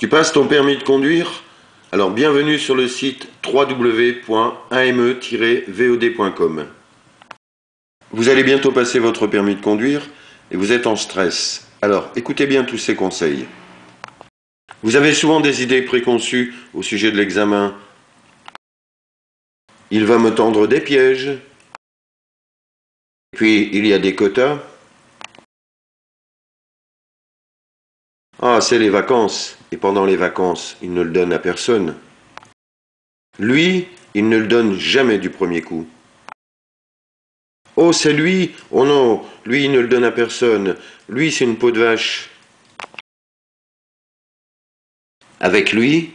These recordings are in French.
Tu passes ton permis de conduire? Alors bienvenue sur le site www.ame-vod.com. Vous allez bientôt passer votre permis de conduire et vous êtes en stress. Alors écoutez bien tous ces conseils. Vous avez souvent des idées préconçues au sujet de l'examen. Il va me tendre des pièges. Puis il y a des quotas. Ah, c'est les vacances. Et pendant les vacances, il ne le donne à personne. Lui, il ne le donne jamais du premier coup. Oh, c'est lui! Oh non, lui, il ne le donne à personne. Lui, c'est une peau de vache. Avec lui,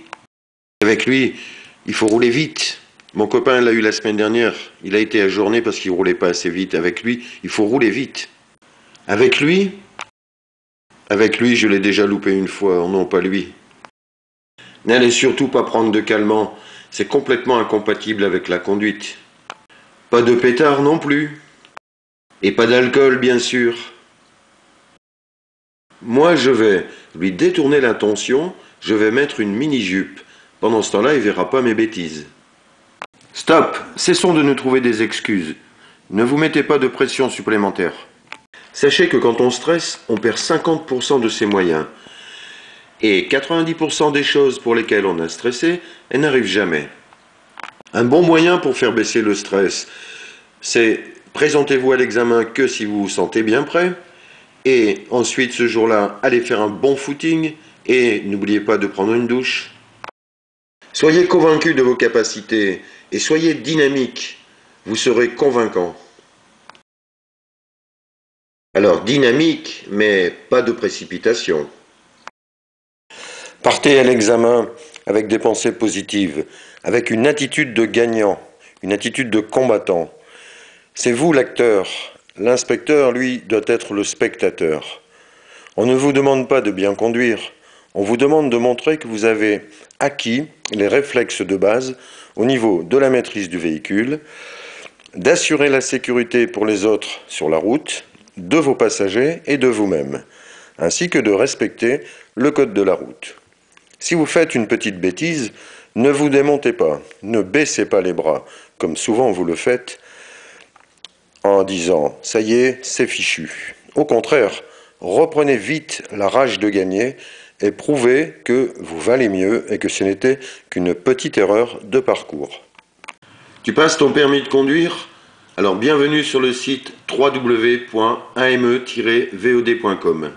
il faut rouler vite. Mon copain l'a eu la semaine dernière. Il a été ajourné parce qu'il roulait pas assez vite. Avec lui, il faut rouler vite. Avec lui, je l'ai déjà loupé une fois. Oh non, pas lui. N'allez surtout pas prendre de calmant. C'est complètement incompatible avec la conduite. Pas de pétard non plus. Et pas d'alcool, bien sûr. Moi, je vais lui détourner l'attention, je vais mettre une mini-jupe. Pendant ce temps-là, il verra pas mes bêtises. Stop! Cessons de nous trouver des excuses. Ne vous mettez pas de pression supplémentaire. Sachez que quand on stresse, on perd 50% de ses moyens. Et 90% des choses pour lesquelles on a stressé, elles n'arrivent jamais. Un bon moyen pour faire baisser le stress, c'est présentez-vous à l'examen que si vous vous sentez bien prêt. Et ensuite, ce jour-là, allez faire un bon footing et n'oubliez pas de prendre une douche. Soyez convaincu de vos capacités et soyez dynamique. Vous serez convaincant. Alors dynamique, mais pas de précipitation. Partez à l'examen avec des pensées positives, avec une attitude de gagnant, une attitude de combattant. C'est vous l'acteur. L'inspecteur, lui, doit être le spectateur. On ne vous demande pas de bien conduire, on vous demande de montrer que vous avez acquis les réflexes de base au niveau de la maîtrise du véhicule, d'assurer la sécurité pour les autres sur la route, de vos passagers et de vous-même, ainsi que de respecter le code de la route. Si vous faites une petite bêtise, ne vous démontez pas, ne baissez pas les bras, comme souvent vous le faites, en disant « ça y est, c'est fichu ». Au contraire, reprenez vite la rage de gagner et prouvez que vous valez mieux et que ce n'était qu'une petite erreur de parcours. Tu passes ton permis de conduire? Alors bienvenue sur le site www.ame-vod.com.